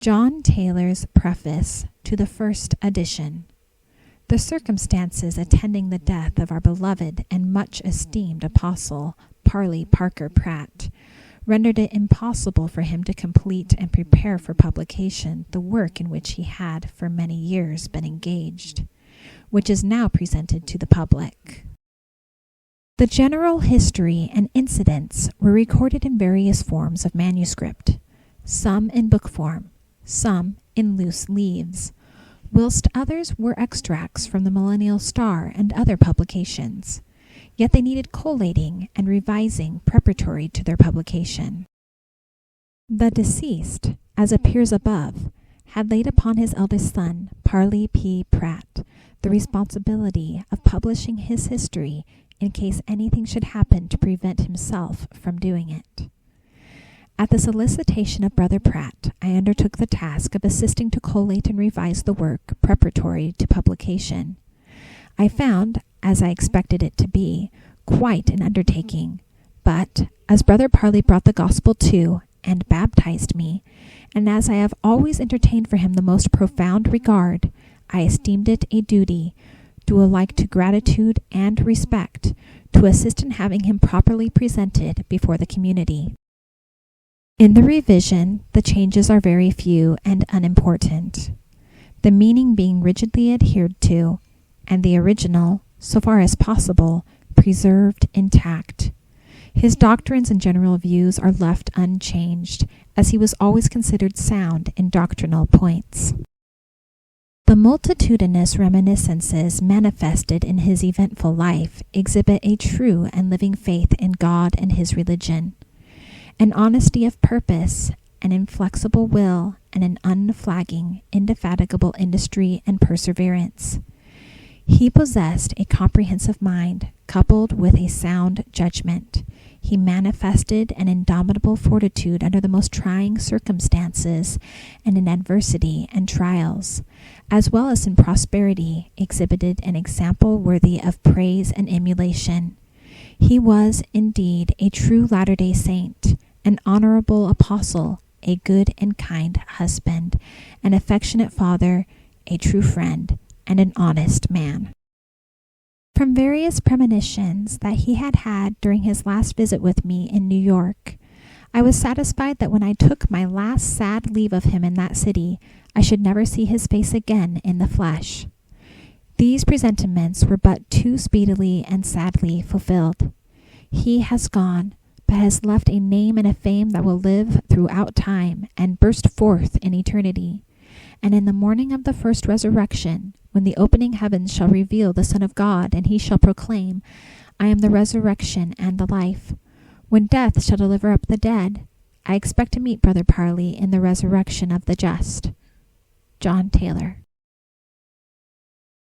John Taylor's Preface to the First Edition. The circumstances attending the death of our beloved and much esteemed apostle, Parley Parker Pratt, rendered it impossible for him to complete and prepare for publication the work in which he had for many years been engaged, which is now presented to the public. The general history and incidents were recorded in various forms of manuscript, some in book form, some in loose leaves, whilst others were extracts from the Millennial Star and other publications, yet they needed collating and revising preparatory to their publication. The deceased, as appears above, had laid upon his eldest son, Parley P. Pratt, the responsibility of publishing his history in case anything should happen to prevent himself from doing it. At the solicitation of Brother Pratt, I undertook the task of assisting to collate and revise the work preparatory to publication. I found, as I expected it to be, quite an undertaking, but as Brother Parley brought the gospel to and baptized me, and as I have always entertained for him the most profound regard, I esteemed it a duty, due alike to gratitude and respect, to assist in having him properly presented before the community. In the revision, the changes are very few and unimportant, the meaning being rigidly adhered to, and the original, so far as possible, preserved intact. His doctrines and general views are left unchanged, as he was always considered sound in doctrinal points. The multitudinous reminiscences manifested in his eventful life exhibit a true and living faith in God and his religion, an honesty of purpose, an inflexible will, and an unflagging, indefatigable industry and perseverance. He possessed a comprehensive mind, coupled with a sound judgment. He manifested an indomitable fortitude under the most trying circumstances and in adversity and trials, as well as in prosperity, exhibited an example worthy of praise and emulation. He was, indeed, a true Latter-day Saint, an honorable apostle, a good and kind husband, an affectionate father, a true friend, and an honest man. From various premonitions that he had had during his last visit with me in New York, I was satisfied that when I took my last sad leave of him in that city, I should never see his face again in the flesh. These presentiments were but too speedily and sadly fulfilled. He has gone, but has left a name and a fame that will live throughout time and burst forth in eternity. And in the morning of the first resurrection, when the opening heavens shall reveal the Son of God, and he shall proclaim, I am the resurrection and the life. When death shall deliver up the dead, I expect to meet Brother Parley in the resurrection of the just. John Taylor.